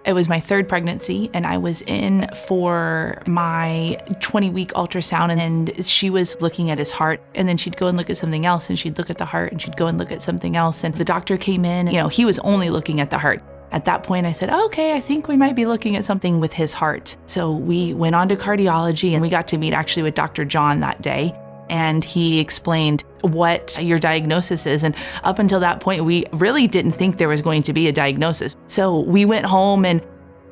It was my third pregnancy, and I was in for my 20-week ultrasound, and she was looking at his heart, and then she'd go and look at something else, and she'd look at the heart, and she'd go and look at something else. And the doctor came in, he was only looking at the heart. At that point, I said, okay, I think we might be looking at something with his heart. So we went on to cardiology, and we got to meet actually with Dr. John that day. And he explained what your diagnosis is. And up until that point, we really didn't think there was going to be a diagnosis. So we went home, and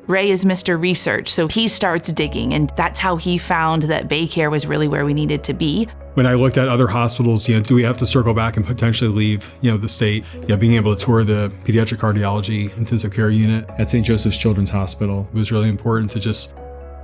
Ray is Mr. Research. So he starts digging, and that's how he found that Baycare was really where we needed to be. When I looked at other hospitals, do we have to circle back and potentially leave, the state? Being able to tour the Pediatric Cardiology Intensive Care Unit at St. Joseph's Children's Hospital was really important to just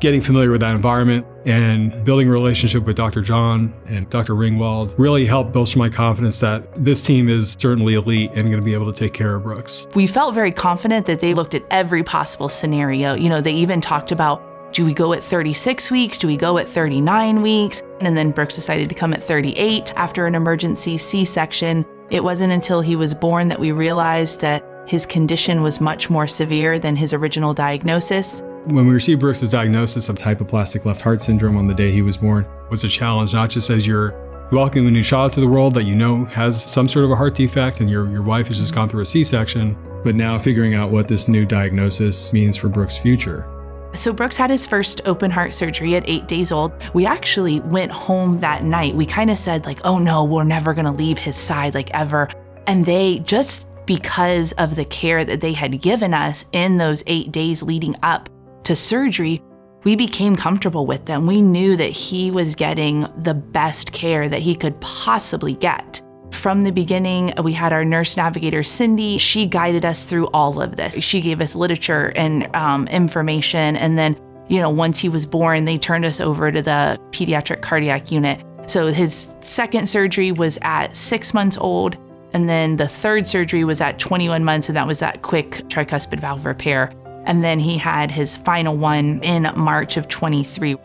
getting familiar with that environment, and building a relationship with Dr. John and Dr. Ringwald really helped bolster my confidence that this team is certainly elite and going to be able to take care of Brooks. We felt very confident that they looked at every possible scenario. They even talked about, do we go at 36 weeks? Do we go at 39 weeks? And then Brooks decided to come at 38 after an emergency C-section. It wasn't until he was born that we realized that his condition was much more severe than his original diagnosis. When we received Brooks' diagnosis of hypoplastic left heart syndrome on the day he was born, was a challenge, not just as you're welcoming a new child to the world that has some sort of a heart defect and your wife has just gone through a C-section, but now figuring out what this new diagnosis means for Brooks' future. So Brooks had his first open heart surgery at 8 days old. We actually went home that night. We kind of said oh no, we're never gonna leave his side ever. And they, just because of the care that they had given us in those 8 days leading up to surgery, we became comfortable with them. We knew that he was getting the best care that he could possibly get. From the beginning, we had our nurse navigator, Cindy. She guided us through all of this. She gave us literature and information. And then, once he was born, they turned us over to the pediatric cardiac unit. So his second surgery was at 6 months old. And then the third surgery was at 21 months. And that was that quick tricuspid valve repair. And then he had his final one in March of 23.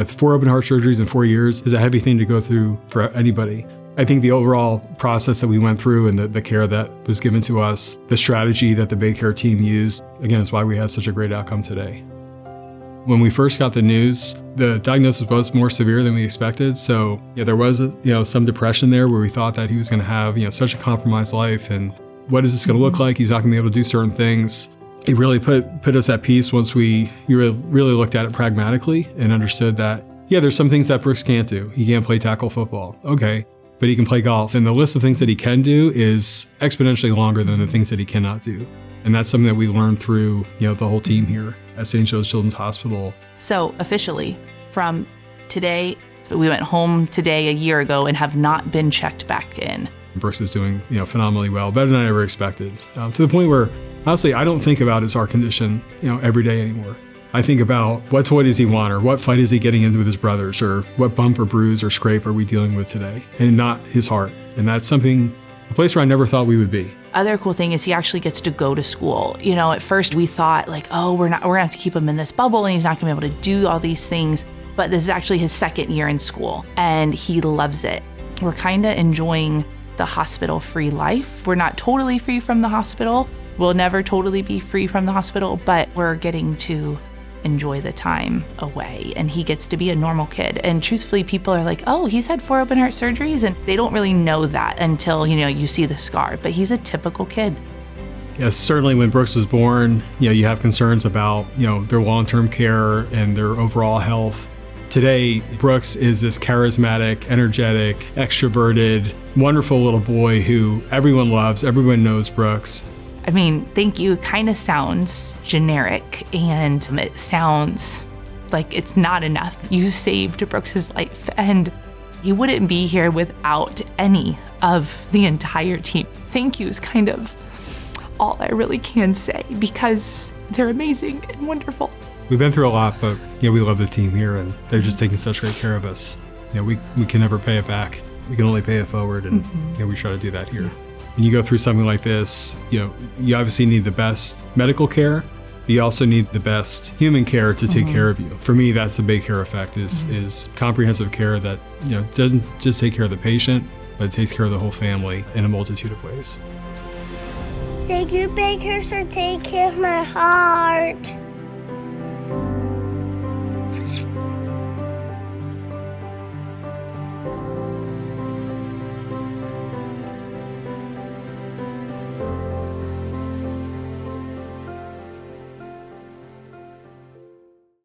4 open heart surgeries in 4 years is a heavy thing to go through for anybody. I think the overall process that we went through and the care that was given to us, the strategy that the Baycare team used, again, is why we had such a great outcome today. When we first got the news, the diagnosis was more severe than we expected. So there was some depression there where we thought that he was going to have such a compromised life, and what is this going to look like? He's not going to be able to do certain things. It really put us at peace once we really looked at it pragmatically and understood that, there's some things that Brooks can't do. He can't play tackle football. Okay, but he can play golf. And the list of things that he can do is exponentially longer than the things that he cannot do. And that's something that we learned through, the whole team here at St. Joe's Children's Hospital. So officially, from today, we went home today a year ago and have not been checked back in. Brooks is doing, phenomenally well, better than I ever expected, to the point where, honestly, I don't think about his heart condition, every day anymore. I think about what toy does he want, or what fight is he getting into with his brothers, or what bump or bruise or scrape are we dealing with today, and not his heart. And that's a place where I never thought we would be. Other cool thing is he actually gets to go to school. At first we thought we're gonna have to keep him in this bubble and he's not gonna be able to do all these things. But this is actually his second year in school and he loves it. We're kind of enjoying the hospital-free life. We're not totally free from the hospital. We'll never totally be free from the hospital, but we're getting to enjoy the time away, and he gets to be a normal kid. And truthfully, people are like, oh, he's had 4 open heart surgeries, and they don't really know that until, you see the scar, but he's a typical kid. Yes, certainly when Brooks was born, you have concerns about, their long-term care and their overall health. Today, Brooks is this charismatic, energetic, extroverted, wonderful little boy who everyone loves. Everyone knows Brooks. I mean, thank you kind of sounds generic, and it sounds like it's not enough. You saved Brooks's life, and he wouldn't be here without any of the entire team. Thank you is kind of all I really can say, because they're amazing and wonderful. We've been through a lot, but we love the team here, and they're just taking such great care of us. We can never pay it back. We can only pay it forward, and we try to do that here. When you go through something like this, you obviously need the best medical care. But you also need the best human care to take care of you. For me, that's the Baycare effect: is comprehensive care that doesn't just take care of the patient, but it takes care of the whole family in a multitude of ways. Thank you, bakers, for taking care of my heart.